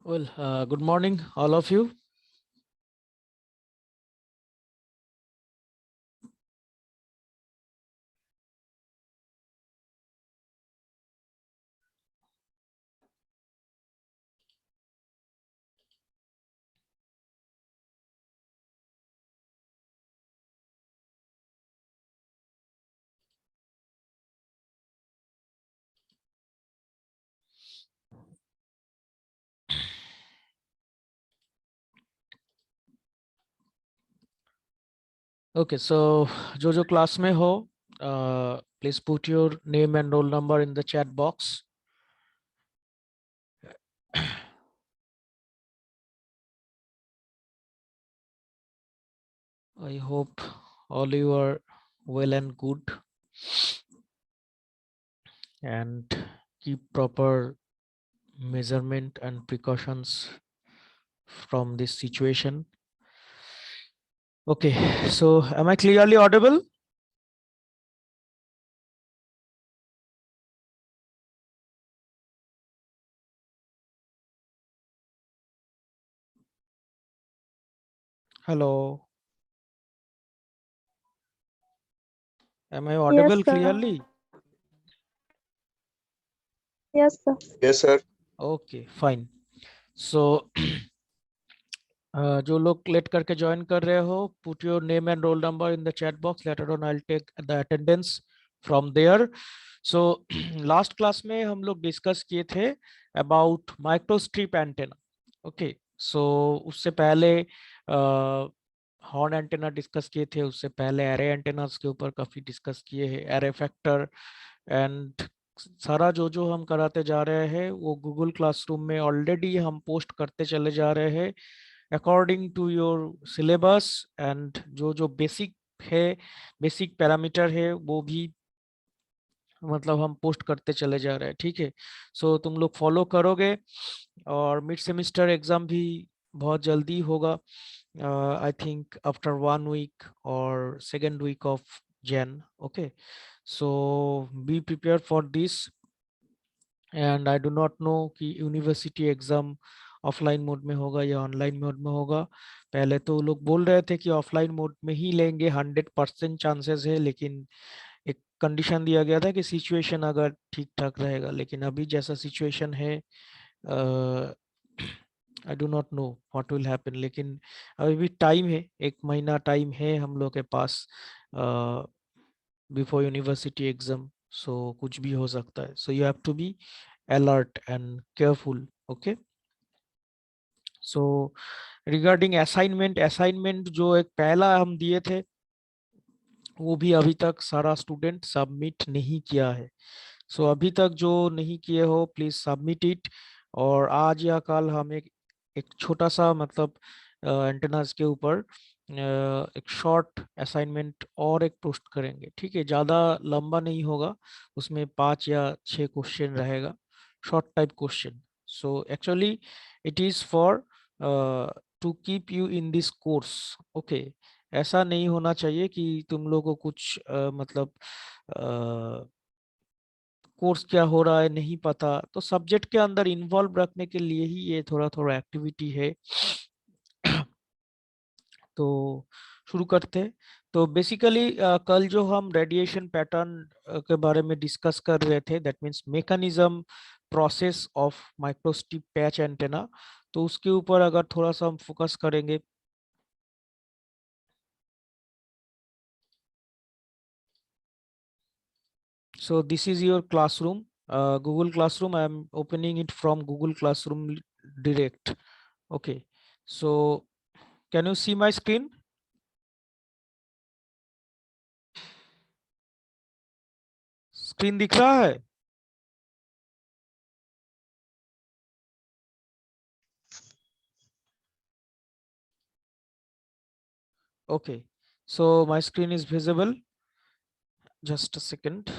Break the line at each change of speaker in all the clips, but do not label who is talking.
Well, good morning, all of you. Okay, so जो class में हो, please put your name and roll number in the chat box. I hope all you are well and good and keep proper measurement and precautions from this situation. Okay, so am I clearly audible? Hello, am I
Yes,
audible
sir.
clearly?
Yes, sir.
Yes, sir.
Okay, fine. So जो लोग late करके join कर रहे हो, put your name and roll number in the chat box, later on I will take the attendance from there. So last class में हम लोग discuss किए थे about microstrip antenna. Okay, so उससे पहले हॉर्न एंटेना डिस्कस किए थे, उससे पहले एरे एंटेनास के ऊपर काफी डिस्कस किए हैं, एरे फैक्टर एंड सारा जो जो हम कराते जा रहे हैं वो गूगल क्लासरूम में ऑलरेडी हम पोस्ट करते चले जा रहे हैं according to your syllabus. And जो जो बेसिक है, बेसिक पैरामीटर है, वो भी मतलब हम पोस्ट करते चले जा रहे हैं. ठीक है, सो तुम लोग फॉलो करोगे. और मिड सेमिस्टर एग्जाम भी बहुत जल्दी होगा, आई थिंक आफ्टर 1 week और second week of Jan. Okay, so be prepare for this. And I do not know कि यूनिवर्सिटी एग्जाम ऑफलाइन मोड में होगा या ऑनलाइन मोड में होगा. पहले तो लोग बोल रहे थे कि ऑफलाइन मोड में ही लेंगे, 100% चांसेस है, लेकिन एक कंडीशन दिया गया था कि सिचुएशन अगर ठीक ठाक रहेगा. लेकिन अभी जैसा सिचुएशन है, आई do not know what will happen. लेकिन अभी भी टाइम है, 1 महीना टाइम है हम लोग के पास बिफोर यूनिवर्सिटी एग्जाम. सो कुछ भी हो सकता है, so you have to be alert and careful. Okay, so regarding assignment जो एक पहला हम दिए थे, वो भी अभी तक सारा स्टूडेंट सबमिट नहीं किया है. सो अभी तक जो नहीं किए हो, प्लीज सबमिट इट. और आज या कल हम एक छोटा सा मतलब एंटेनास के ऊपर एक शॉर्ट असाइनमेंट और एक पोस्ट करेंगे. ठीक है, ज़्यादा लंबा नहीं होगा, उसमें 5 या 6 क्वेश्चन रहेगा, short type question. So actually it is for to keep you in this course. Okay, ऐसा नहीं होना चाहिए कि तुम लोगों को कुछ मतलब कोर्स क्या हो रहा है नहीं पता, तो सब्जेक्ट के अंदर इन्वॉल्व रखने के लिए ही ये थोड़ा थोड़ा एक्टिविटी है. तो शुरू करते हैं. तो बेसिकली कल जो हम रेडिएशन पैटर्न के बारे में डिस्कस कर रहे थे, that means mechanism process of microstrip patch antenna, तो उसके ऊपर अगर थोड़ा सा हम फोकस करेंगे. So this is your classroom, Google Classroom. I am opening it from Google Classroom direct. Okay, so can you see my screen? Screen दिख रहा है? Okay, so my screen is visible. Just a second.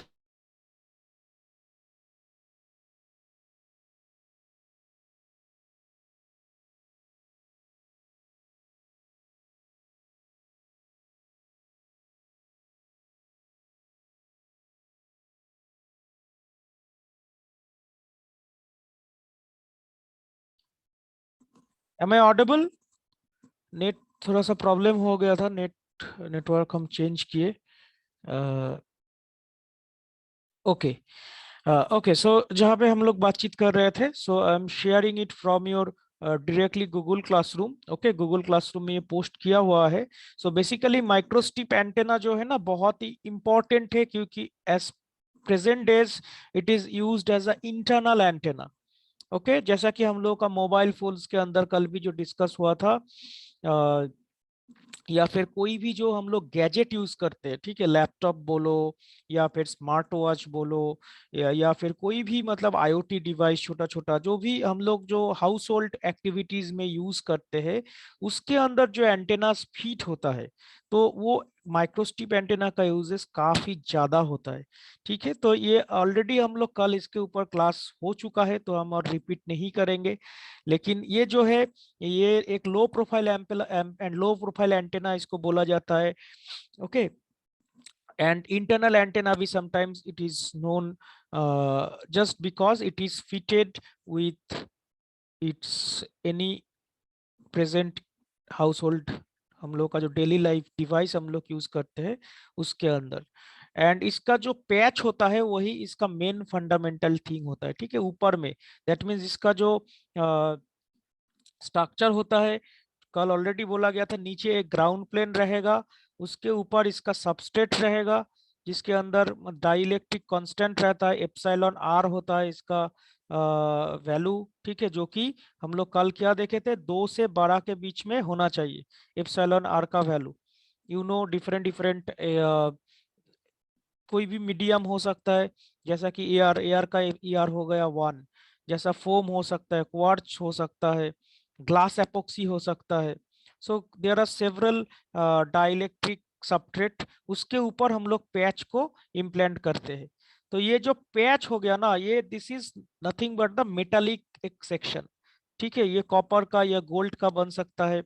Am I audible? Net थोड़ा सा problem हो गया था, network हम change किए। ओके ओके, सो जहाँ पे हम लोग बातचीत कर रहे थे, so I am sharing it from your directly Google classroom. Okay, Google classroom में ये पोस्ट किया हुआ है। सो बेसिकली माइक्रोस्ट्रिप एंटेना जो है ना बहुत ही इंपॉर्टेंट है, क्योंकि as present days it is used as a internal antenna. Okay, जैसा कि हम लोग का मोबाइल फोन्स के अंदर कल भी जो डिस्कस हुआ था, या फिर कोई भी जो हम लोग गैजेट यूज करते हैं, ठीक है, लैपटॉप बोलो या फिर स्मार्ट वॉच बोलो, या फिर कोई भी मतलब आईओटी डिवाइस, छोटा छोटा जो भी हम लोग जो हाउस होल्ड एक्टिविटीज में यूज करते हैं, उसके अंदर जो एंटेना फिट होता है, तो वो माइक्रोस्ट्रिप एंटेना का यूजेस काफी ज्यादा होता है। ठीक है, तो ये ऑलरेडी हम लोग कल इसके ऊपर क्लास हो चुका है, तो हम और रिपीट नहीं करेंगे। लेकिन ये जो है, ये एक low profile and low profile antenna इसको बोला जाता है। Okay, and internal antenna we sometimes it is known just because it is fitted with its any present household, हम लोग का जो डेली लाइफ डिवाइस हम लोग यूज करते हैं उसके अंदर। एंड इसका जो पैच होता है वही इसका मेन फंडामेंटल थिंग होता है, ठीक है, ऊपर में। दैट मीन्स इसका जो स्ट्रक्चर होता है, कल ऑलरेडी बोला गया था, नीचे एक ग्राउंड प्लेन रहेगा, उसके ऊपर इसका सबस्ट्रेट रहेगा, जिसके अंदर डाइलेक्ट्रिक कांस्टेंट रहता है, एप्सिलॉन आर होता है इसका वैल्यू, ठीक है, जो कि हम लोग कल क्या देखे थे, 2 से 12 के बीच में होना चाहिए एप्सिलॉन आर का value. You know different different कोई भी मीडियम हो सकता है, जैसा कि एआर, एआर का एआर हो गया 1, जैसा फोम हो सकता है, क्वार्ट्ज हो सकता है, ग्लास एपोक्सी हो सकता है। So there are several dielectric substrate, उसके ऊपर हम लोग पैच को इम्प्लांट करते हैं। तो ये जो पैच हो गया ना, ये this is nothing but the metallic एक सेक्शन, ठीक है, ये कॉपर का या गोल्ड का बन सकता है,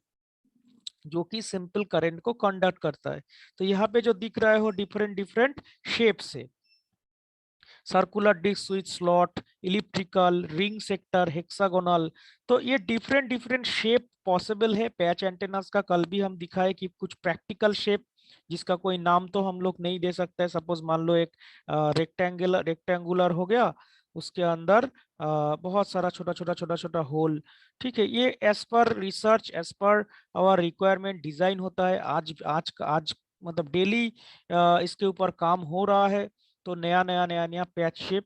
जो कि सिंपल करंट को कंडक्ट करता है। तो यहाँ पे जो दिख रहा है वो डिफरेंट डिफरेंट शेप से, circular disc with slot, elliptical, ring sector, hexagonal. तो ये डिफरेंट डिफरेंट शेप पॉसिबल है पैच एंटेनास का। कल भी हम दिखाए कि कुछ प्रैक्टिकल शेप जिसका कोई नाम तो हम लोग नहीं दे सकते, सपोज मान लो एक रेक्टेंगुलर हो गया, उसके अंदर बहुत सारा छोटा छोटा छोटा छोटा होल, ठीक है, ये as per research, as per our requirement design होता है। आज आज आज मतलब डेली इसके ऊपर काम हो रहा है, तो नया नया नया नया पैच शेप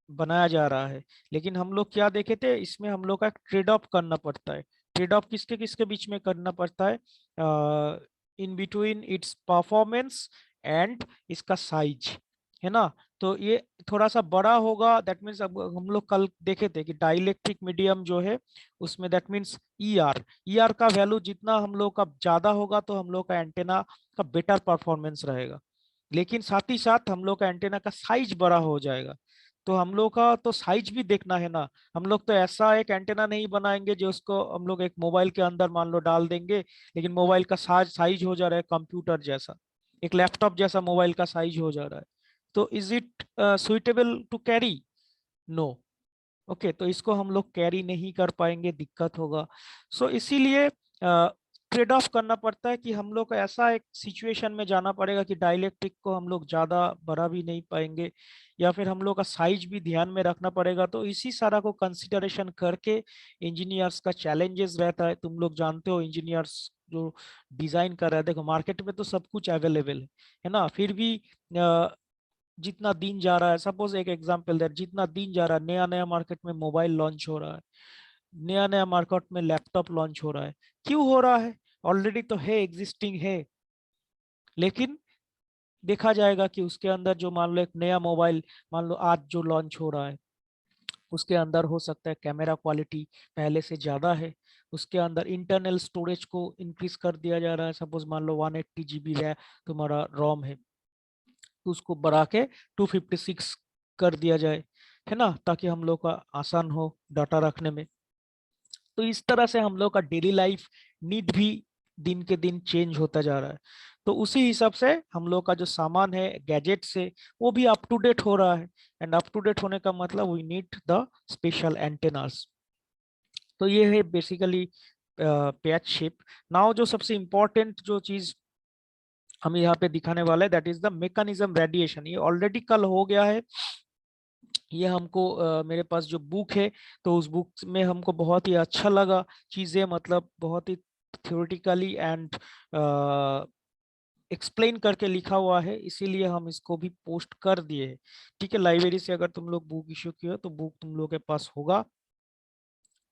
बनाया जा रहा है। लेकिन हम लोग क्या देखे थे, इसमें हम लोग का ट्रेड ऑफ करना पड़ता है। ट्रेड ऑफ किसके किसके बीच में करना पड़ता है, in between its performance and इसका साइज, है ना। तो ये थोड़ा सा बड़ा होगा, दैट मीन्स अब हम लोग कल देखे थे कि डाइलेक्ट्रिक मीडियम जो है उसमें दैट मीन्स ई आर का वैल्यू जितना हम लोग का ज्यादा होगा, तो हम लोग का एंटेना का बेटर परफॉर्मेंस रहेगा। लेकिन साथ ही साथ हम लोग का एंटेना का साइज बड़ा हो जाएगा। तो हम लोग का तो साइज भी देखना है ना। हम लोग तो ऐसा एक एंटेना नहीं बनाएंगे जो उसको हम लोग एक मोबाइल के अंदर मान लो डाल देंगे, लेकिन मोबाइल का साइज साइज हो जा रहा है कंप्यूटर जैसा, एक लैपटॉप जैसा मोबाइल का साइज हो जा रहा है। तो is it suitable to carry? No. Okay, तो इसको हम लोग कैरी नहीं कर पाएंगे, दिक्कत होगा। सो इसीलिए ट्रेड ऑफ करना पड़ता है कि हम लोग को ऐसा एक सिचुएशन में जाना पड़ेगा कि डाइलेक्ट्रिक को हम लोग ज्यादा बढ़ा भी नहीं पाएंगे, या फिर हम लोग का साइज भी ध्यान में रखना पड़ेगा। तो इसी सारा को कंसिडरेशन करके इंजीनियर्स का चैलेंजेस रहता है। तुम लोग जानते हो इंजीनियर्स जो डिजाइन कर रहे हैं, देखो मार्केट में तो सब कुछ अवेलेबल है ना, फिर भी जितना दिन जा रहा है, सपोज एक एग्जांपल दे, जितना दिन जा रहा है नया नया मार्केट में मोबाइल लॉन्च हो रहा है, नया नया मार्केट में लैपटॉप लॉन्च हो रहा है। क्यों हो रहा है? ऑलरेडी तो है, एग्जिस्टिंग है, लेकिन देखा जाएगा कि उसके अंदर जो मान लो एक नया मोबाइल मान लो आज जो लॉन्च हो रहा है, उसके अंदर हो सकता है कैमरा क्वालिटी पहले से ज्यादा है, उसके अंदर इंटरनल स्टोरेज को इंक्रीज कर दिया जा रहा है, सपोज मान लो 180 GB तुम्हारा रोम है, तो उसको बढ़ा के 256 कर दिया जाए, है ना, ताकि हम लोग का आसान हो डाटा रखने में। तो इस तरह से हम लोग का डेली लाइफ नीड भी दिन के दिन चेंज होता जा रहा है। तो उसी हिसाब से हम लोग का जो सामान है, गैजेट से, वो भी अप टू डेट हो रहा है। एंड अप टू डेट होने का मतलब we need the special antennas. तो ये है बेसिकली पैच शेप। नाउ जो सबसे इंपॉर्टेंट जो चीज हम यहाँ पे दिखाने वाले हैं, that is the mechanism radiation. ये ऑलरेडी कल हो गया है। ये हमको मेरे पास जो बुक है, तो उस बुक में हमको बहुत ही अच्छा लगा चीजें, मतलब बहुत ही थ्योरेटिकली एंड एक्सप्लेन करके लिखा हुआ है, इसीलिए हम इसको भी पोस्ट कर दिए हैं। ठीक है, लाइब्रेरी से अगर तुम लोग बुक इश्यू किए हो तो बुक तुम लोग के पास होगा।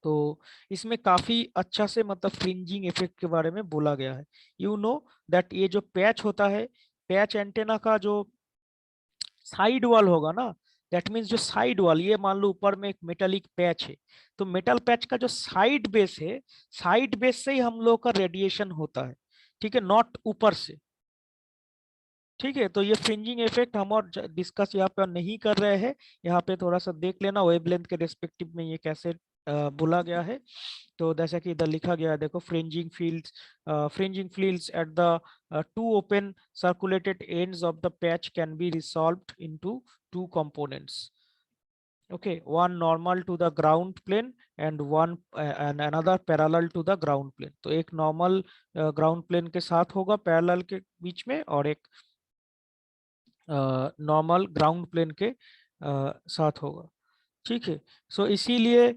तो इसमें काफी अच्छा से मतलब फ्रिंजिंग इफेक्ट के बारे में बोला गया है। यू नो दैट ये जो पैच होता है, पैच एंटेना का जो साइड वॉल होगा ना, दैट मीन्स जो साइड वॉल, ये मान लो ऊपर में एक मेटालिक पैच है, तो मेटल पैच का जो साइड बेस है, साइड बेस से ही हम लोग का रेडिएशन होता है। ठीक है, नॉट ऊपर से। ठीक है, तो ये फ्रिंजिंग इफेक्ट हम और डिस्कस यहाँ पे नहीं कर रहे हैं। यहाँ पे थोड़ा सा देख लेना वेवलेंथ के रिस्पेक्टिव में ये कैसे बोला गया है। तो जैसा कि इधर लिखा गया है, देखो, fringing fields at the two open circuited ends of the patch can be resolved into two components. Okay, one normal to the ground plane and one and another parallel to the ground plane। तो एक normal ground plane के साथ होगा parallel के बीच में, और एक normal ground plane के साथ होगा। ठीक है, सो इसीलिए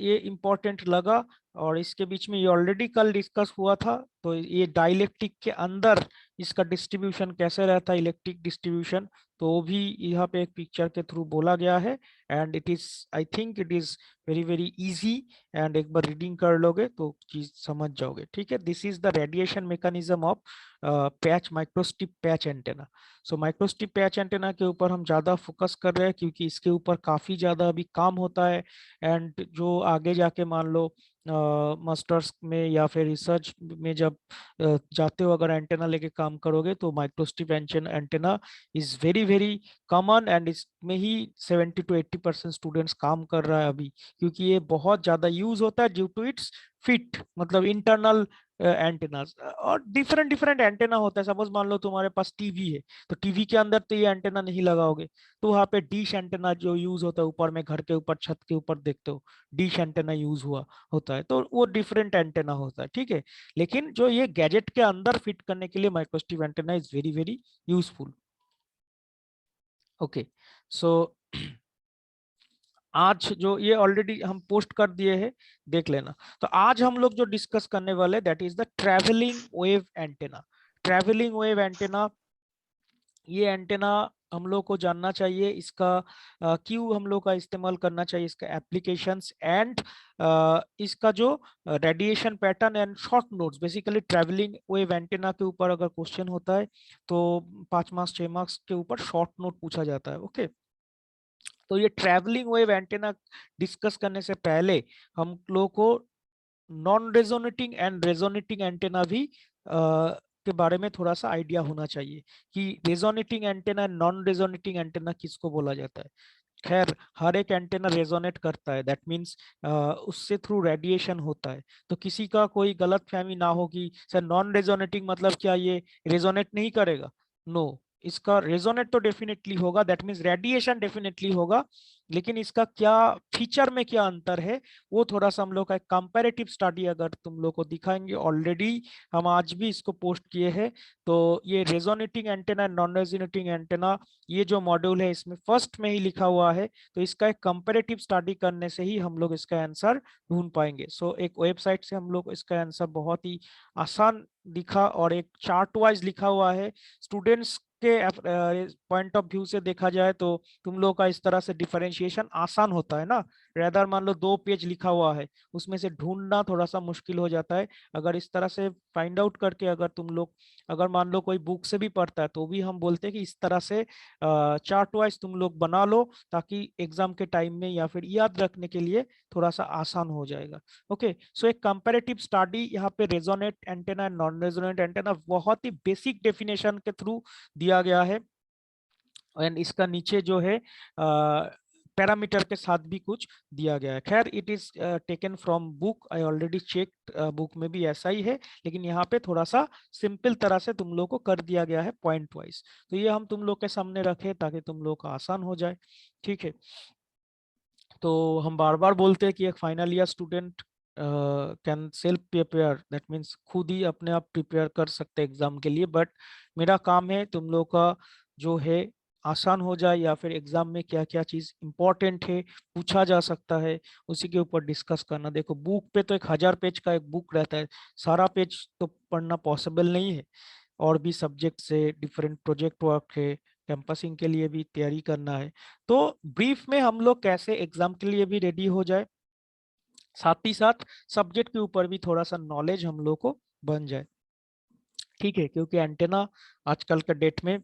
ये इम्पोर्टेंट लगा। और इसके बीच में ये ऑलरेडी कल डिस्कस हुआ था। तो ये डाइलेक्ट्रिक के अंदर इसका डिस्ट्रीब्यूशन कैसे रहता है, इलेक्ट्रिक डिस्ट्रीब्यूशन, तो वो भी यहाँ पे एक पिक्चर के थ्रू बोला गया है। And it is, I think it is very very easy. And एक बार रीडिंग कर लोगे तो चीज समझ जाओगे। ठीक है, this is the radiation mechanism of patch, microstrip patch antenna. So microstrip patch antenna के ऊपर हम ज्यादा फोकस कर रहे हैं क्योंकि इसके ऊपर काफी ज्यादा अभी काम होता है। एंड जो आगे जाके मान लो मास्टर्स में या फिर रिसर्च में जब जाते हो, अगर एंटेना लेके काम करोगे, तो microstrip antenna is very very common. And इसमें ही 70 to 80% स्टूडेंट्स काम कर रहा है अभी, क्योंकि ये बहुत ज्यादा यूज होता है ड्यू टू इट्स फिट, मतलब इंटरनल एंटेना। और डिफरेंट डिफरेंट एंटेना होता है। सपोज मान लो तुम्हारे पास टीवी है, तो टीवी के अंदर तो ये एंटेना नहीं लगाओगे, तो वहाँ पे डिश एंटेना जो यूज होता है ऊपर में, घर के ऊपर, छत के ऊपर देखते हो डिश एंटेना यूज हुआ होता है, तो वो डिफरेंट एंटेना होता है। ठीक है, लेकिन जो ये गैजेट के अंदर फिट करने के लिए microstrip antenna is very very useful. Okay, so आज जो ये ऑलरेडी हम पोस्ट कर दिए हैं, देख लेना। तो आज हम लोग जो डिस्कस करने वाले, that is the travelling wave antenna. Travelling wave antenna, ये एंटेना हम लोग को जानना चाहिए, इसका क्यों हम लोग का इस्तेमाल करना चाहिए, इसका एप्लीकेशंस एंड इसका जो radiation pattern and short notes. Basically travelling wave antenna के ऊपर अगर क्वेश्चन होता है तो 5 मार्क्स 6 मार्क्स के ऊपर शॉर्ट नोट पूछा जाता है। ओके, तो ये ट्रैवलिंग वेव एंटेना डिस्कस करने से पहले हम लोग को non resonating and resonating antenna भी के बारे में थोड़ा सा आइडिया होना चाहिए कि resonating antenna, non resonating antenna किसको बोला जाता है। खैर, हर एक एंटेना रेजोनेट करता है, दैट मीन्स उससे थ्रू रेडिएशन होता है। तो किसी का कोई गलत फहमी ना हो कि सर नॉन रेजोनेटिंग मतलब क्या ये रेजोनेट नहीं करेगा। नो, इसका रेजोनेट तो डेफिनेटली होगा, दैट मीन्स रेडिएशन डेफिनेटली होगा। लेकिन इसका क्या फीचर में क्या अंतर है, वो थोड़ा सा हम लोग का एक कंपैरेटिव स्टडी अगर तुम लोग को दिखाएंगे। ऑलरेडी हम आज भी इसको पोस्ट किए हैं। तो ये resonating antenna, non resonating antenna, ये जो मॉड्यूल है इसमें फर्स्ट में ही लिखा हुआ है। तो इसका एक कंपैरेटिव स्टडी करने से ही हम लोग इसका आंसर ढूंढ पाएंगे। सो एक वेबसाइट से हम लोग इसका आंसर बहुत ही आसान दिखा, और एक चार्ट वाइज लिखा हुआ है। स्टूडेंट्स के पॉइंट ऑफ व्यू से देखा जाए तो तुम लोग का इस तरह से डिफरेंशिएशन आसान होता है ना। रेदर मान लो 2 पेज लिखा हुआ है, उसमें से ढूंढना थोड़ा सा मुश्किल हो जाता है। अगर इस तरह से फाइंड आउट करके अगर तुम लोग, अगर मान लो कोई बुक से भी पढ़ता है, तो भी हम बोलते हैं कि इस तरह से चार्ट वाइज तुम लोग बना लो, ताकि एग्जाम के टाइम में या फिर याद रखने के लिए थोड़ा सा आसान हो जाएगा। ओके, सो एक कंपैरेटिव स्टडी यहाँ पे resonate antenna, non resonate antenna बहुत ही बेसिक डेफिनेशन के थ्रू दिया गया है। एंड इसका नीचे जो है पैरामीटर के साथ भी कुछ दिया गया है। खैर, it is taken from book, I already check, book में भी ऐसा ही है, लेकिन यहाँ पे थोड़ा सा सिंपल तरह से तुम लोग को कर दिया गया है पॉइंट वाइज। तो ये हम तुम लोग के सामने रखे ताकि तुम लोग का आसान हो जाए। ठीक है, तो हम बार बार बोलते हैं कि एक final year student can self prepare, that means खुद ही अपने आप प्रिपेयर कर सकते हैं एग्जाम के लिए, बट मेरा काम है तुम लोग का जो है आसान हो जाए, या फिर एग्जाम में क्या क्या चीज इंपॉर्टेंट है पूछा जा सकता है उसी के ऊपर डिस्कस करना। देखो बुक पे तो 1000 पेज का एक बुक रहता है, सारा पेज तो पढ़ना पॉसिबल नहीं है, और भी सब्जेक्ट से डिफरेंट प्रोजेक्ट वर्क है, कैंपसिंग के लिए भी तैयारी करना है। तो ब्रीफ में हम लोग कैसे एग्जाम के लिए भी रेडी हो जाए, साथ ही साथ सब्जेक्ट के ऊपर भी थोड़ा सा नॉलेज हम लोग को बन जाए, ठीक है, क्योंकि एंटेना आजकल के डेट में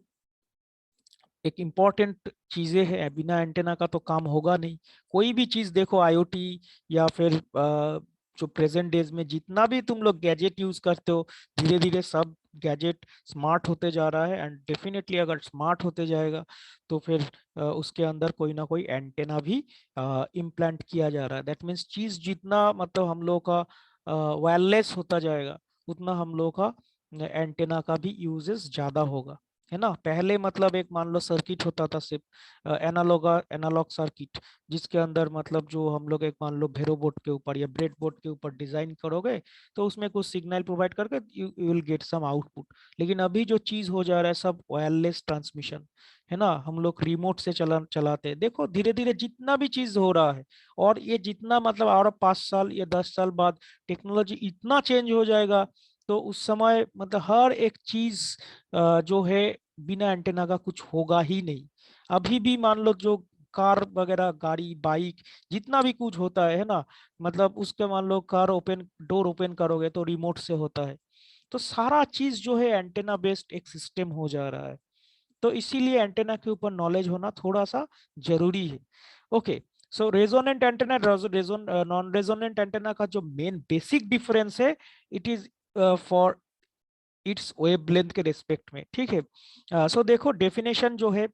एक इम्पॉर्टेंट चीजें हैं, बिना एंटेना का तो काम होगा नहीं। कोई भी चीज देखो, आईओटी या फिर जो प्रेजेंट डेज में जितना भी तुम लोग गैजेट यूज करते हो, धीरे धीरे सब गैजेट स्मार्ट होते जा रहा है, एंड डेफिनेटली अगर स्मार्ट होते जाएगा तो फिर उसके अंदर कोई ना कोई एंटेना भी इम्प्लांट किया जा रहा है। दैट मीन्स चीज जितना मतलब हम लोग का वायरलेस होता जाएगा, उतना हम लोग का एंटेना का भी यूजेस ज्यादा होगा, है ना। पहले मतलब एक मान लो सर्किट होता था सिर्फ एनालॉग सर्किट, जिसके अंदर मतलब जो हम लोग एक मान लो भेरो बोर्ड के ऊपर या ब्रेड बोर्ड के ऊपर डिजाइन करोगे तो उसमें कुछ सिग्नल प्रोवाइड करके you will get some output. लेकिन अभी जो चीज हो जा रहा है सब वायरलेस ट्रांसमिशन, है ना, हम लोग रिमोट से चलाते हैं। देखो धीरे धीरे जितना भी चीज हो रहा है, और ये जितना मतलब और 5 साल या 10 साल बाद टेक्नोलॉजी इतना चेंज हो जाएगा, तो उस समय मतलब हर एक चीज जो है बिना एंटेना का कुछ होगा ही नहीं। अभी भी मान लो जो कार वगैरह, गाड़ी, बाइक, जितना भी कुछ होता है ना, मतलब उसके मान लो कार ओपन, डोर ओपन करोगे तो रिमोट से होता है। तो सारा चीज जो है एंटेना बेस्ड एक सिस्टम हो जा रहा है, तो इसीलिए एंटेना के ऊपर नॉलेज होना थोड़ा सा जरूरी है। Okay, so resonant antenna, non resonant antenna का जो मेन बेसिक डिफरेंस है, it is for its wavelength के रिस्पेक्ट में, ठीक है। सो देखो डेफिनेशन जो है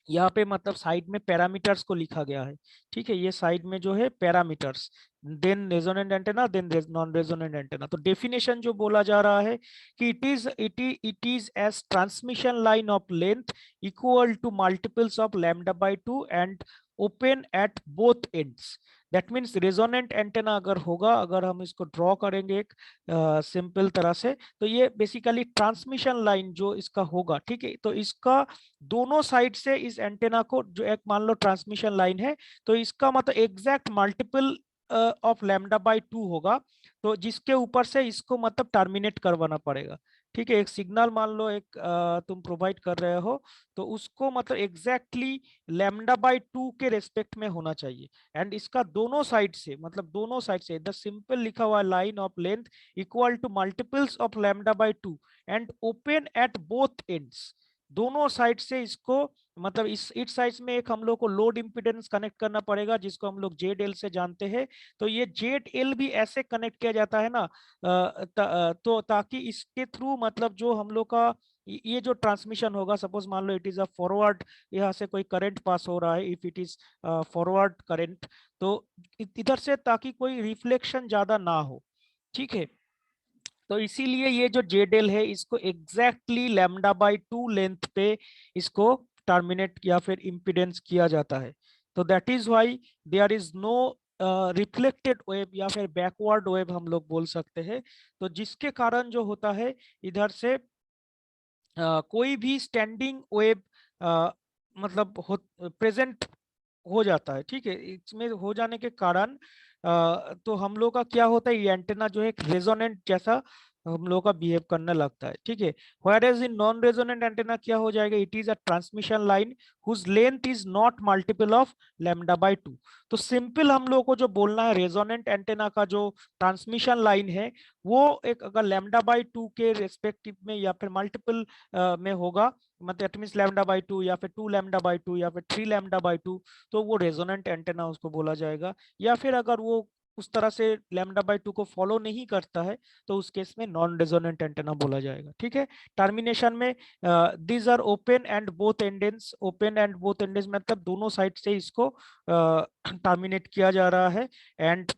यहाँ पे मतलब साइड में पैरामीटर्स को लिखा गया है, ठीक है, ये साइड में जो है parameters, then resonant antenna, then non resonant antenna. तो डेफिनेशन जो बोला जा रहा है कि it is as transmission line of length equal to multiples of lambda by 2 and open at both ends. That means resonant antenna अगर होगा, अगर हम इसको ड्रॉ करेंगे एक सिंपल तरह से, तो ये बेसिकली ट्रांसमिशन लाइन जो इसका होगा, ठीक है, तो इसका दोनों साइड से इस एंटेना को, जो एक मान लो ट्रांसमिशन लाइन है, तो इसका मतलब exact multiple of lambda by 2 होगा, तो जिसके ऊपर से इसको मतलब टर्मिनेट करवाना पड़ेगा, ठीक है। एक सिग्नल मान लो एक तुम प्रोवाइड कर रहे हो, तो उसको मतलब एग्जैक्टली लैम्डा बाय 2 के रेस्पेक्ट में होना चाहिए, एंड इसका दोनों साइड से, मतलब दोनों साइड से द सिंपल लिखा हुआ line of length equal to multiples of lambda by 2 and open at both ends. दोनों साइड से इसको मतलब इस साइड में एक हम लोग को लोड इंपिडेंस कनेक्ट करना पड़ेगा, जिसको हम लोग जेड एल से जानते हैं। तो ये जेड एल भी ऐसे कनेक्ट किया जाता है ना, तो ताकि इसके थ्रू मतलब जो हम लोग का ये जो ट्रांसमिशन होगा, सपोज मान लो इट इज अ फॉरवर्ड, यहाँ से कोई करंट पास हो रहा है, if it is forward current, तो इधर से ताकि कोई रिफ्लेक्शन ज्यादा ना हो, ठीक है। तो इसीलिए ये जो जेडेल है इसको एग्जैक्टली लैम्डा बाय 2 लेंथ पे इसको टर्मिनेट या फिर इम्पिडेंस किया जाता है। तो that is why there is no reflected wave या फिर बैकवर्ड वेव हम लोग बोल सकते हैं। तो जिसके कारण जो होता है इधर से कोई भी स्टैंडिंग वेव मतलब प्रेजेंट हो जाता है, ठीक है। इसमें हो जाने के कारण तो हम लोग का क्या होता है, ये एंटेना जो है एक रेजोनेंट जैसा हम लोग का बिहेव करने लगता है, ठीक है। Whereas in non resonant antenna क्या हो जाएगा, it is a transmission line whose length is not multiple of lambda by 2। तो सिंपल हम लोग को जो बोलना है, रेजोनेंट एंटेना का जो ट्रांसमिशन लाइन है वो एक अगर लैम्डा बाय 2 के रेस्पेक्टिव में या फिर मल्टीपल में होगा, मतलब दैट मींस लैम्डा बाय 2 या फिर 2 लैम्डा बाय 2 या फिर 3 लैम्डा बाय 2, तो वो रेजोनेंट एंटेना उसको बोला जाएगा। या फिर अगर वो उस तरह से लैम्डा बाय 2 को फॉलो नहीं करता है, तो उस केस में नॉन रेजोनेंट एंटेना बोला जाएगा, ठीक है। टर्मिनेशन में these are open end both ends, open end both ends मतलब दोनों साइड से इसको टर्मिनेट किया जा रहा है, and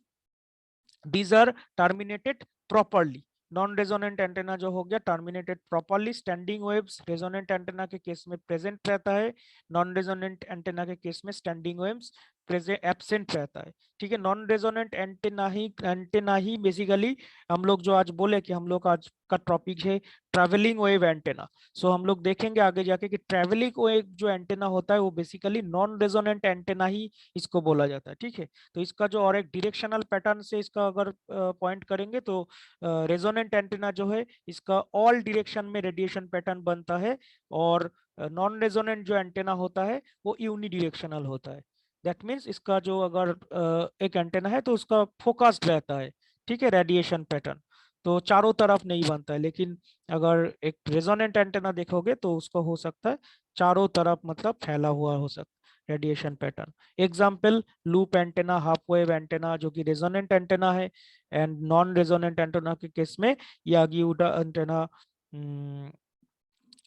these are terminated properly। Non resonant antenna जो हो गया terminated properly, standing waves resonant antenna के केस में प्रेजेंट रहता है, नॉन रेजोनेंट एंटेना के केस में स्टैंडिंग वेव्स प्रेजेंट एब्सेंट रहता है। ठीक है, नॉन रेजोनेंट एंटेना ही बेसिकली हम लोग जो आज बोले कि हम लोग आज का टॉपिक है ट्रैवलिंग वेव एंटेना। सो हम लोग देखेंगे आगे जाके कि ट्रैवलिंग वेव जो एंटेना होता है वो बेसिकली नॉन रेजोनेंट एंटेना ही इसको बोला जाता है। ठीक है, तो इसका जो और एक डायरेक्शनल पैटर्न से इसका अगर पॉइंट करेंगे तो रेजोनेंट एंटेना जो है इसका ऑल डायरेक्शन में रेडिएशन पैटर्न बनता है, और नॉन रेजोनेंट जो एंटेना होता है वो यूनि डायरेक्शनल होता है। दैट मीन्स इसका जो अगर एक एंटेना है तो उसका फोकस्ड रहता है। ठीक है, रेडिएशन पैटर्न तो चारों तरफ नहीं बनता है, लेकिन अगर एक रेजोनेंट एंटेना देखोगे तो उसको हो सकता है चारों तरफ मतलब फैला हुआ हो सकता है radiation pattern. Example loop antenna, half wave antenna जो कि रेजोनेंट एंटेना है, एंड नॉन रेजोनेंट एंटेना के केस में Yagi Uda antenna,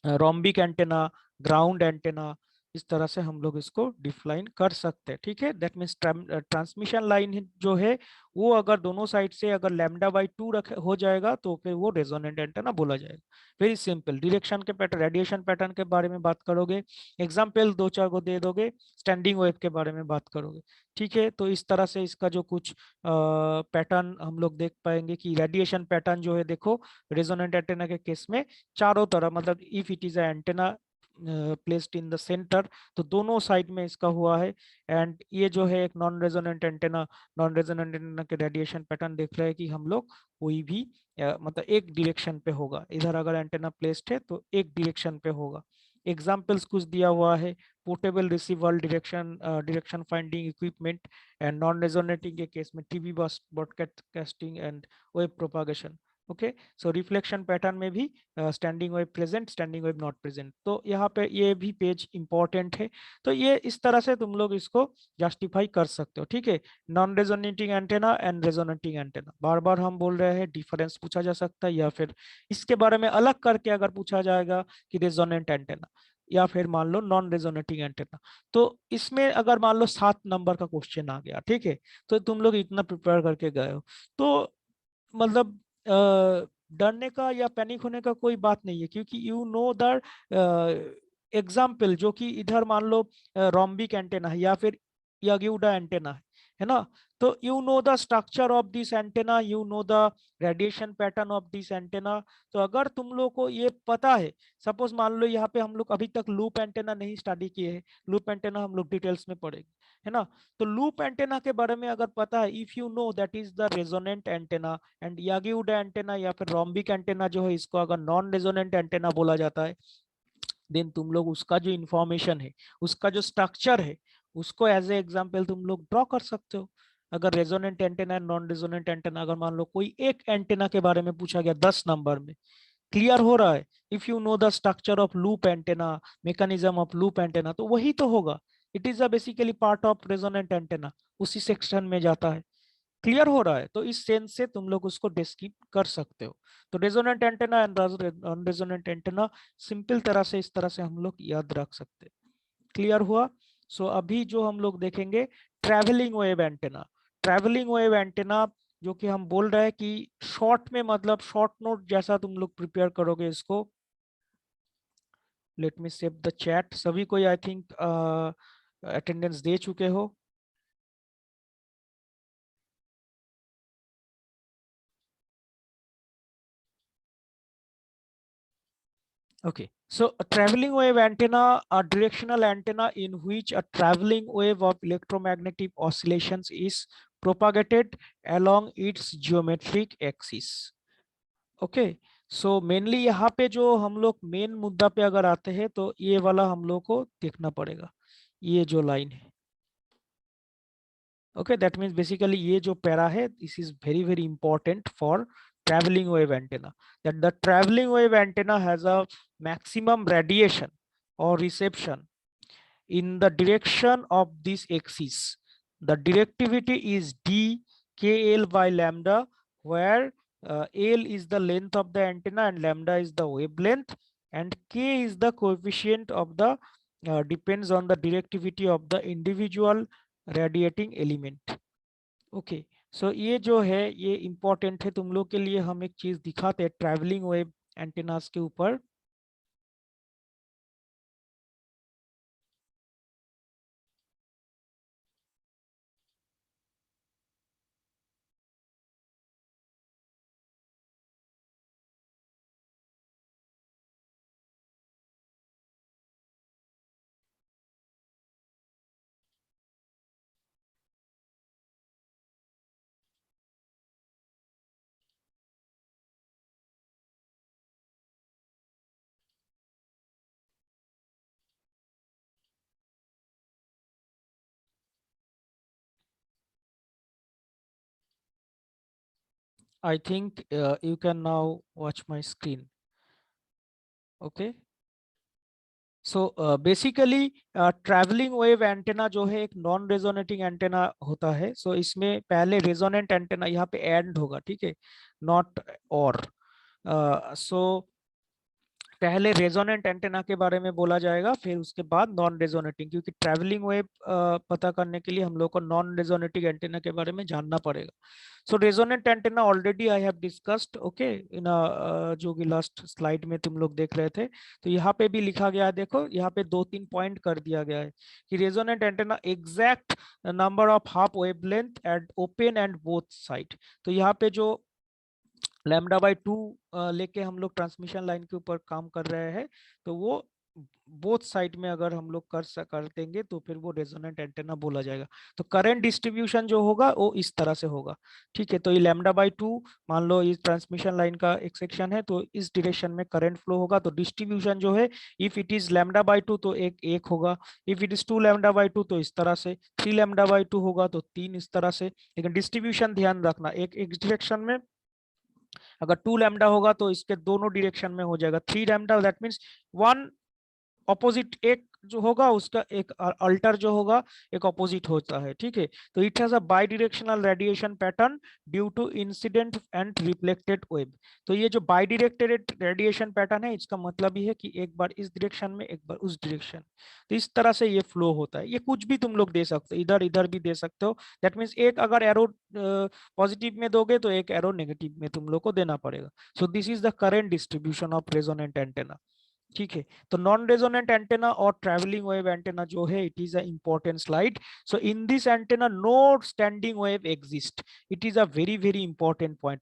rhombic antenna, ground antenna, इस तरह से हम लोग इसको डिफाइन कर सकते हैं। ठीक है, दैट मीन्स ट्रांसमिशन लाइन जो है वो अगर दोनों साइड से अगर λ/2 हो जाएगा तो फिर वो रेजोनेंट एंटेना बोला जाएगा। Very simple. डायरेक्शन के पैटर्न, रेडिएशन पैटर्न के बारे में बात करोगे, एग्जाम्पल दो चार को दे दोगे, स्टैंडिंग वेव के बारे में बात करोगे। ठीक है, तो इस तरह से इसका जो कुछ पैटर्न हम लोग देख पाएंगे कि रेडिएशन पैटर्न जो है देखो रेजोनेंट एंटेना के केस में चारों तरफ मतलब if it is antenna placed in the centre तो दोनों साइड में इसका हुआ है। एंड ये जो है एक नॉन रेजोनेंट एंटेना के रेडिएशन पैटर्न देख रहे हैं कि हम लोग कोई भी मतलब एक डायरेक्शन पे होगा, इधर अगर एंटेना प्लेस्ड है तो एक डायरेक्शन पे होगा। एग्जाम्पल्स कुछ दिया हुआ है, portable receiver, direction finding equipment, and non resonating के केस में TV broadcasting and web propagation. Okay, so reflection pattern में भी standing wave present, standing wave not present, तो यहाँ पे ये भी पेज इंपॉर्टेंट है। तो ये इस तरह से तुम लोग इसको जस्टिफाई कर सकते हो। ठीक है, non resonating antenna and resonating antenna, बार बार हम बोल रहे हैं डिफरेंस पूछा जा सकता है, या फिर इसके बारे में अलग करके अगर पूछा जाएगा कि रेजोनेंट एंटेना या फिर मान लो नॉन रेजोनेटिंग एंटेना, तो इसमें अगर मान लो 7 नंबर का क्वेश्चन आ गया, ठीक है, तो तुम लोग इतना प्रिपेयर करके गए हो तो मतलब डरने का या पैनिक होने का कोई बात नहीं है, क्योंकि यू नो द एग्जाम्पल जो कि इधर मान लो रोम्बिक एंटेना है या फिर यागिउडा एंटेना है ना, तो you know the structure of this antenna, you know the radiation pattern of this antenna. तो अगर तुम लोग को ये पता है, सपोज मान लो यहाँ पे हम लोग अभी तक लूप एंटेना नहीं स्टडी किए हैं, लूप एंटेना हम लोग डिटेल्स में पढ़ेंगे, है ना, तो लूप एंटेना के बारे में अगर पता है, if you know that is the resonant antenna, and Yagi Uda antenna या फिर रोम्बिक एंटेना जो है इसको अगर नॉन रेजोनेंट एंटेना बोला जाता है, देन तुम लोग उसका जो इंफॉर्मेशन है, उसका जो स्ट्रक्चर है, उसको एज ए एग्जाम्पल तुम लोग ड्रॉ कर सकते हो। अगर resonant antenna, non resonant antenna, अगर मान लो कोई एक एंटेना के बारे में पूछा गया 10 नंबर में, क्लियर हो रहा है, if you know the structure of loop antenna, mechanism of loop antenna, तो वही तो होगा, it is a basically part of resonant antenna, उसी सेक्शन में जाता है। क्लियर हो रहा है, तो इस सेंस से तुम लोग उसको डिस्क्राइब कर सकते हो। तो resonant antenna and non resonant antenna simple तरह से इस तरह से हम लोग याद रख सकते हैं। क्लियर हुआ? सो अभी जो हम लोग देखेंगे travelling wave antenna. Travelling wave antenna जो कि हम बोल रहे हैं कि शॉर्ट में मतलब शॉर्ट नोट जैसा तुम लोग प्रिपेयर करोगे इसको। Let me save the chat. सभी को आई थिंक अटेंडेंस दे चुके हो। Okay, so a traveling wave antenna, a directional antenna in which a traveling wave of electromagnetic oscillations is propagated along its geometric axis. Okay, so mainly यहाँ पे जो हम लोग main मुद्दा पे अगर आते हैं तो ये वाला हम लोग को देखना पड़ेगा, ये जो लाइन है। Okay, that means basically ये जो पैरा है, this is very very important for traveling wave antenna, that the traveling wave antenna has a maximum radiation or reception in the direction of this axis. The directivity is d kl by lambda, where l is the length of the antenna and lambda is the wavelength, and k is the coefficient of the depends on the directivity of the individual radiating element. Okay, so ये जो है ये important है तुम लोग के लिए। हम एक चीज दिखाते हैं ट्रैवलिंग वेव एंटेनास के ऊपर। I think you can now watch my screen. Okay. So basically travelling wave antenna जो है एक नॉन रेजोनेटिंग एंटेना होता है. सो इसमें पहले रेजोनेंट एंटेना यहाँ पे एंड होगा, ठीक है, नॉट और. सो पहले रेजोनेंट एंटेना के बारे में बोला जाएगा, फिर उसके बाद नॉन रेजोनेटिंग, क्योंकि ट्रैवलिंग वेव पता करने के लिए हम लोग को नॉन रेजोनेटिंग एंटेना के बारे में जानना पड़ेगा. So resonant antenna already I have discussed, okay, in जो कि लास्ट स्लाइड में तुम लोग देख रहे थे. तो यहाँ पे भी लिखा गया है, देखो यहाँ पे 2-3 पॉइंट कर दिया गया है कि resonant antenna exact number of half wavelength eight open end both side. तो यहाँ पे जो λ/2 लेके हम लोग ट्रांसमिशन लाइन के ऊपर काम कर रहे हैं, तो वो बोथ साइड में अगर हम लोग कर देंगे तो फिर वो रेजोनेंट एंटेना बोला जाएगा. तो करंट डिस्ट्रीब्यूशन जो होगा वो इस तरह से होगा, ठीक है. तो ये λ/2 मान लो इस ट्रांसमिशन लाइन का एक सेक्शन है, तो इस डायरेक्शन में करंट फ्लो होगा. तो डिस्ट्रीब्यूशन जो है, इफ इट इज λ/2 तो एक होगा, इफ इट इज 2λ/2 तो इस तरह से, 3λ/2 होगा तो 3 इस तरह से. लेकिन डिस्ट्रीब्यूशन ध्यान रखना, एक डायरेक्शन में अगर 2 लैम्डा होगा तो इसके दोनों डायरेक्शन में हो जाएगा 3 lambda. That means one opposite एक जो होगा उसका एक अल्टर जो होगा एक ऑपोजिट होता है, ठीक है. तो it has a bidirectional radiation pattern due to incident and reflected wave. तो ये जो बाई डायरेक्टेड रेडिएशन पैटर्न है, इसका मतलब ये है कि एक बार इस डायरेक्शन में एक बार उस डायरेक्शन. तो इस तरह से ये फ्लो होता है. ये कुछ भी तुम लोग दे सकते हो, इधर इधर भी दे सकते हो. दैट मीन्स एक अगर एरो पॉजिटिव में दोगे तो एक एरो नेगेटिव में तुम लोग को देना पड़ेगा. So this is the current distribution of resonant antenna, ठीक है. तो नॉन रेजोनेंट एंटेना और ट्रैवलिंग वेव एंटेना जो है, it is a important slide. So in this antenna no standing wave exist. It is a very very important point,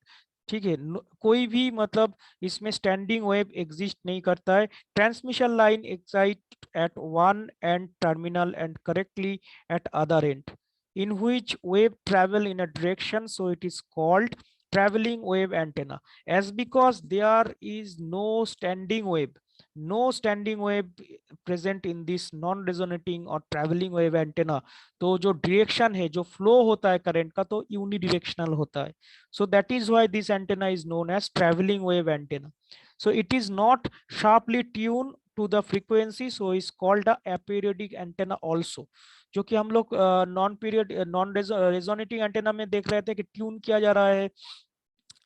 ठीक है. कोई भी मतलब इसमें स्टैंडिंग वेव एग्जिस्ट नहीं करता है. Transmission line excite at one end terminal end correctly at other end in which wave travel in a direction, so it is called traveling wave antenna. As because there is no standing wave, no standing wave present in this non resonating or traveling wave antenna, तो जो direction है, जो flow होता है current का, तो unidirectional होता है. So that is why this antenna is known as traveling wave antenna. So it is not sharply tuned to the frequency, so is called a aperiodic antenna also. जो कि हम लोग नॉन रेजोनेटिंग एंटेना में देख रहे थे कि tune किया जा रहा है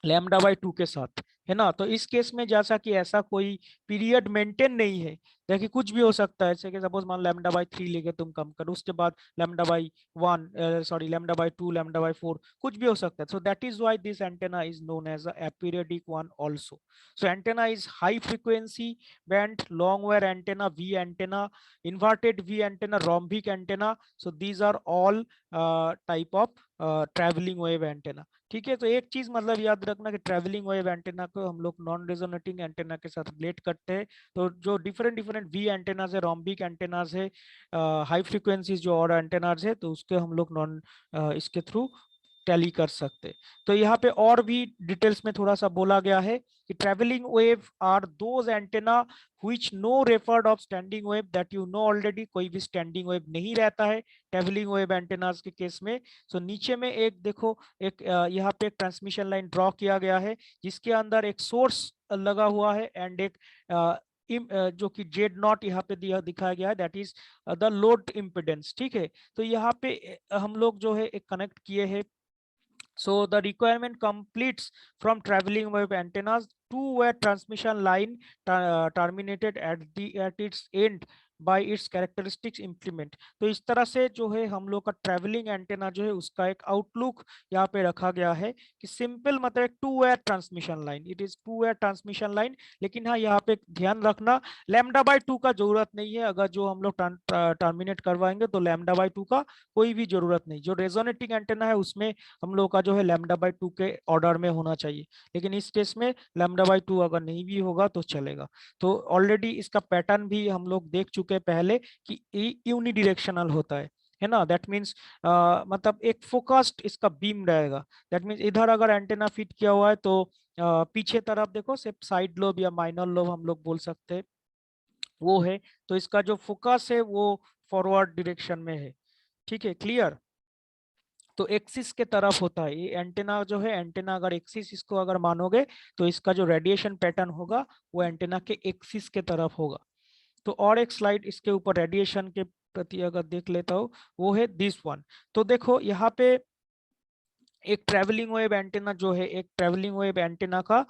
λ/2 के साथ, है ना. तो इस केस में जैसा कि ऐसा कोई पीरियड मेंटेन नहीं है, देखिए कुछ भी हो सकता है. जैसे कि सपोज मान λ/3 लेके तुम कम करो, उसके बाद λ/1 सॉरी λ/2 λ/4 कुछ भी हो सकता है. So that is why this antenna is known as a aperiodic one also. So antenna is high frequency band long wave antenna, V antenna, inverted V antenna, rhombic antenna. So these are all type of travelling wave antenna, ठीक है. तो एक चीज मतलब याद रखना कि travelling wave antenna को हम लोग नॉन रेजोनेटिंग एंटेना के साथ रिलेट करते हैं. तो जो डिफरेंट डिफरेंट वी एंटेनाज है, रोम्बिक एंटेनाज है, हाई फ्रीक्वेंसीज जो और एंटेनाज है, तो उसके हम लोग नॉन इसके थ्रू टैली कर सकते. तो यहाँ पे और भी डिटेल्स में थोड़ा सा बोला गया है कि travelling wave are those antenna which no referred of standing wave. That you know already, कोई भी स्टैंडिंग वेव नहीं रहता है ट्रैवलिंग वेव एंटेनास के केस में. सो नीचे में एक देखो, एक यहाँ पे एक ट्रांसमिशन लाइन ड्रॉ किया गया है जिसके अंदर एक सोर्स लगा हुआ है एंड एक जो कि Z0 यहाँ पे दिखाया गया है, that is the load impedance, ठीक है. तो यहाँ पे हम लोग जो है एक कनेक्ट किए हैं. So the requirement completes from traveling wave antennas, two-way transmission line terminated at its end by its characteristics implement. तो इस तरह से जो है हम लोग का ट्रैवलिंग एंटेना जो है उसका एक आउटलुक यहाँ पे रखा गया है कि सिंपल मतलब एक two way transmission line, it is two way transmission line. लेकिन हाँ यहाँ पे ध्यान रखना, λ/2 का जरूरत नहीं है. अगर जो हम लोग टर्मिनेट करवाएंगे तो λ/2 का कोई भी जरूरत नहीं. जो रेजोनेटिंग एंटेना है उसमें हम लोग का जो है λ/2 के ऑर्डर में होना चाहिए. लेकिन इस केस में λ/2 अगर नहीं भी होगा तो चलेगा. तो ऑलरेडी इसका पैटर्न भी हम लोग देख चुके हैं पहले कि यूनिडिरेक्शनल होता है ना. दैट मीन्स मतलब एक फोकस्ड इसका बीम रहेगा. दैट मीन्स इधर अगर एंटेना फिट किया हुआ है तो पीछे तरफ देखो सिर्फ साइड लोब या माइनर लोब हम लोग बोल सकते हैं वो है. तो इसका जो फोकस है वो फॉरवर्ड डायरेक्शन में है, ठीक है. क्लियर. तो एक्सिस के तरफ होता है ये एंटेना जो है। एंटेना अगर एक्सिस इसको अगर मानोगे तो इसका जो रेडिएशन पैटर्न होगा वो एंटेना के एक्सिस के तरफ होगा। तो और एक स्लाइड इसके ऊपर रेडिएशन के प्रति अगर देख लेता हूँ, वो है दिस वन। तो देखो यहाँ पे एक ट्रेवलिंग वेव एंटेना जो है, एक ट्रेवलिंग वेव एंटेना का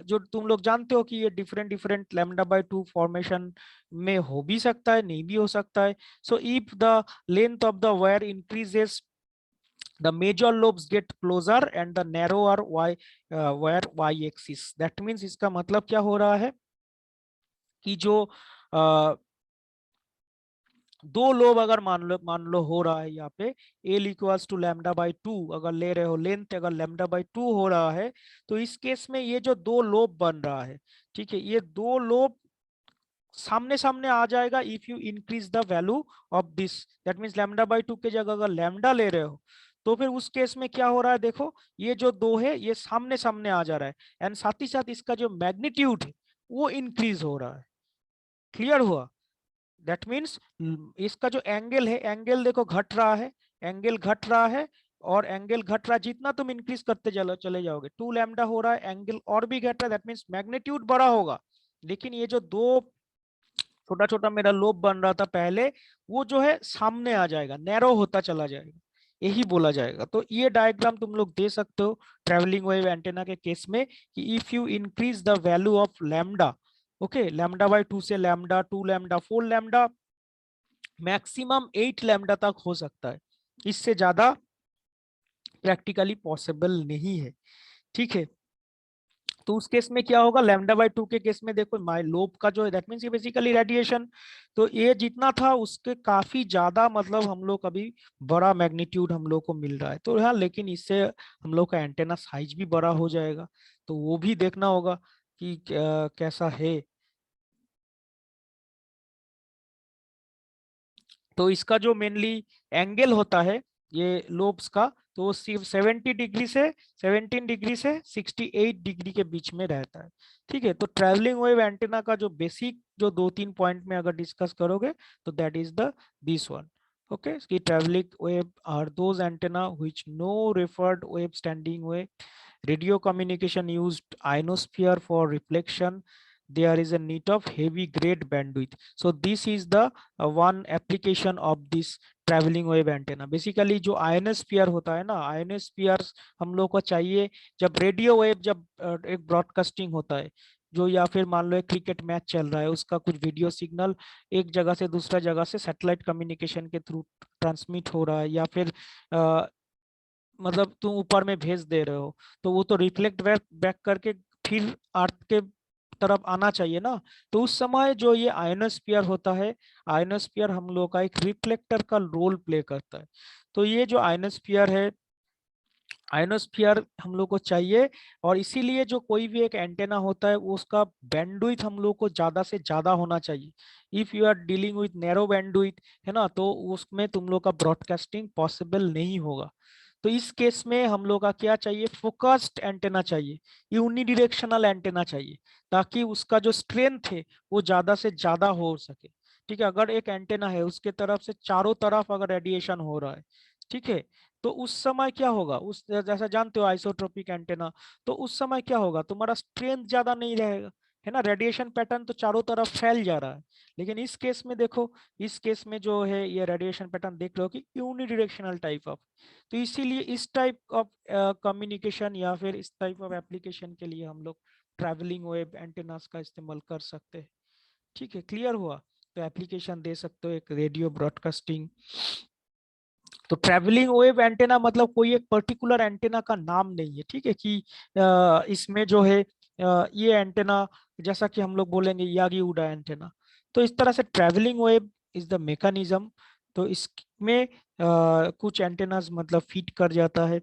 जो तुम लोग जानते हो कि ये डिफरेंट डिफरेंट λ/2 फॉर्मेशन में हो भी सकता है, नहीं भी हो सकता है। So if the length of the wire increases, the major lobes get closer and the narrower wire y axis। that means इसका मतलब क्या हो रहा है कि जो दो लोब अगर मान लो हो रहा है यहाँ पे L इक्वल्स टू λ/2 अगर ले रहे हो, लेंथ अगर λ/2 हो रहा है, तो इस केस में ये जो दो लोब बन रहा है, ठीक है, ये दो लोब सामने सामने आ जाएगा if you increase the value of this. That means λ/2 के जगह अगर लैम्डा ले रहे हो तो फिर उस केस में क्या हो रहा है, देखो ये जो दो है ये सामने सामने आ जा रहा है, एंड साथ ही साथ इसका जो मैग्नीट्यूड है वो इंक्रीज हो रहा है। क्लियर हुआ? दैट मीन्स इसका जो एंगल है, एंगल देखो घट रहा है, एंगल घट रहा है, और एंगल घट रहा है जितना तुम इंक्रीज करते चले जाओगे 2 लैम्डा हो रहा है, एंगल और भी घट रहा है, दैट मीन्स मैग्नीट्यूड बड़ा होगा। लेकिन ये जो दो छोटा छोटा मेरा लोब बन रहा था पहले, वो जो है सामने आ जाएगा, नैरो होता चला जाएगा, यही बोला जाएगा। तो ये डायग्राम तुम लोग दे सकते हो ट्रेवलिंग वेव एंटेना के केस में कि if you increase the value of lambda, okay, λ/2 से lambda, 2 lambda, 4 lambda, maximum 8 lambda तक हो सकता है, इससे ज्यादा प्रैक्टिकली पॉसिबल नहीं है। ठीक है, तो उस केस में क्या होगा, λ/2 के केस में देखो माय लोब का जो है दैट मींस ये बेसिकली रेडिएशन, तो ये जितना था उसके काफी ज्यादा, मतलब हम लोग अभी बड़ा मैग्नीट्यूड हम लोग को मिल रहा है। तो हाँ, लेकिन इससे हम लोग का एंटेना साइज भी बड़ा हो जाएगा, तो वो भी देखना होगा कि कैसा है। तो इसका जो मेनली एंगल होता है ये लोब्स का, तो वो सिर्फ 17 डिग्री से 68 डिग्री के बीच में रहता है। ठीक है, तो ट्रैवलिंग वेव एंटेना का जो बेसिक जो 2-3 पॉइंट में अगर डिस्कस करोगे तो that is the this one. Okay, कि travelling wave are those antenna which no referred wave standing wave, radio communication used ionosphere for reflection, there is a need of heavy grade bandwidth। so this is the one application of this traveling wave antenna। Basically जो ionosphere होता है ना, ionosphere हम लोग को चाहिए जब radio wave, जब एक ब्रॉडकास्टिंग होता है जो, या फिर मान लो एक क्रिकेट मैच चल रहा है, उसका कुछ वीडियो सिग्नल एक जगह से दूसरा जगह से सैटेलाइट कम्युनिकेशन के थ्रू ट्रांसमिट हो रहा है, या फिर मतलब तुम ऊपर में भेज दे रहे हो, तो वो तो रिफ्लेक्ट बैक करके फिर अर्थ के तरफ आना चाहिए ना। तो उस समय जो ये आयनोस्फीयर होता है, आयनोस्फीयर हम लोग का एक रिफ्लेक्टर का रोल प्ले करता है। तो ये जो आयनोस्फीयर है, आयनोस्फीयर हम लोग को चाहिए, और इसीलिए जो कोई भी एक एंटेना होता है वो उसका बैंडविड्थ हम लोग को ज्यादा से ज्यादा होना चाहिए। If you are dealing with narrow bandwidth, है ना, तो उसमें तुम लोग का ब्रॉडकास्टिंग पॉसिबल नहीं होगा। तो इस केस में हम लोग का क्या चाहिए, फोकस्ड एंटेना चाहिए, यूनिडिरेक्शनल एंटेना चाहिए, ताकि उसका जो स्ट्रेंथ है वो ज्यादा से ज्यादा हो सके। ठीक है, अगर एक एंटेना है उसके तरफ से चारों तरफ अगर रेडिएशन हो रहा है, ठीक है, तो उस समय क्या होगा, उस जैसा जानते हो आइसोट्रोपिक एंटेना, तो उस समय क्या होगा, तुम्हारा स्ट्रेंथ ज्यादा नहीं रहेगा, है ना, रेडिएशन पैटर्न तो चारों तरफ फैल जा रहा है। लेकिन इस केस में देखो, इस केस में जो है ये रेडिएशन पैटर्न देख रहे हो कि यूनिडिरेक्शनल टाइप ऑफ, तो इसीलिए इस टाइप ऑफ कम्युनिकेशन या फिर इस टाइप ऑफ एप्लीकेशन के लिए हम लोग ट्रैवलिंग वेव एंटेनास का इस्तेमाल कर सकते हैं। ठीक है, क्लियर हुआ? तो एप्लीकेशन दे सकते हो एक रेडियो ब्रॉडकास्टिंग। तो ट्रैवलिंग वेव एंटेना मतलब कोई एक पर्टिकुलर एंटेना का नाम नहीं है, ठीक है, कि इसमें जो है ये एंटेना, जैसा कि हम लोग बोलेंगे यागी उडा एंटेना, तो इस तरह से travelling wave is the mechanism. तो इसमें कुछ एंटेनास मतलब फिट कर जाता है।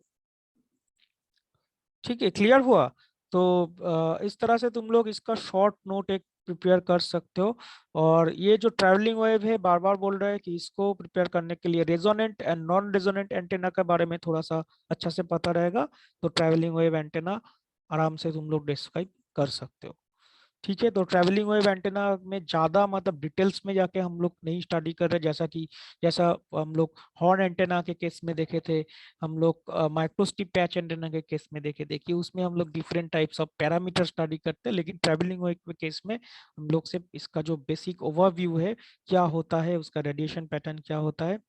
ठीक है, क्लियर हुआ? तो इस तरह से तुम लोग इसका शॉर्ट नोट एक प्रिपेयर कर सकते हो। और ये जो ट्रैवलिंग वेव है, बार बार बोल रहे हैं कि इसको प्रिपेयर करने के लिए resonant and non resonant antenna के बारे में थोड़ा सा अच्छा से पता रहेगा, तो ट्रैवलिंग वेव एंटेना आराम से तुम लोग डिस्क्राइब कर सकते हो। ठीक है। तो ट्रैवलिंग वेव एंटेना में ज्यादा मतलब डिटेल्स में जाके हम लोग नहीं स्टडी कर रहे, जैसा हम लोग हॉर्न एंटेना के केस में देखे थे, हम लोग माइक्रोस्ट्रिप पैच एंटेना के केस में देखे थे कि उसमें हम लोग different types of parameter study करते हैं, लेकिन ट्रैवलिंग वेव के केस में हम लोग सिर्फ इसका जो बेसिक ओवरव्यू है, क्या होता है, उसका रेडिएशन पैटर्न क्या होता है,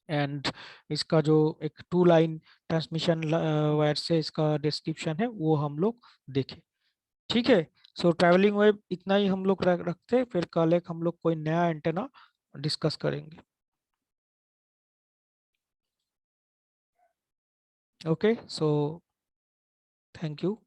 एंड इसका जो एक टू लाइन ट्रांसमिशन वायर से इसका डिस्क्रिप्शन है वो हम लोग देखे। ठीक है। सो ट्रैवलिंग वेव इतना ही हम लोग रखते हैं, फिर कल एक हम लोग कोई नया एंटेना डिस्कस करेंगे। Okay, so thank you.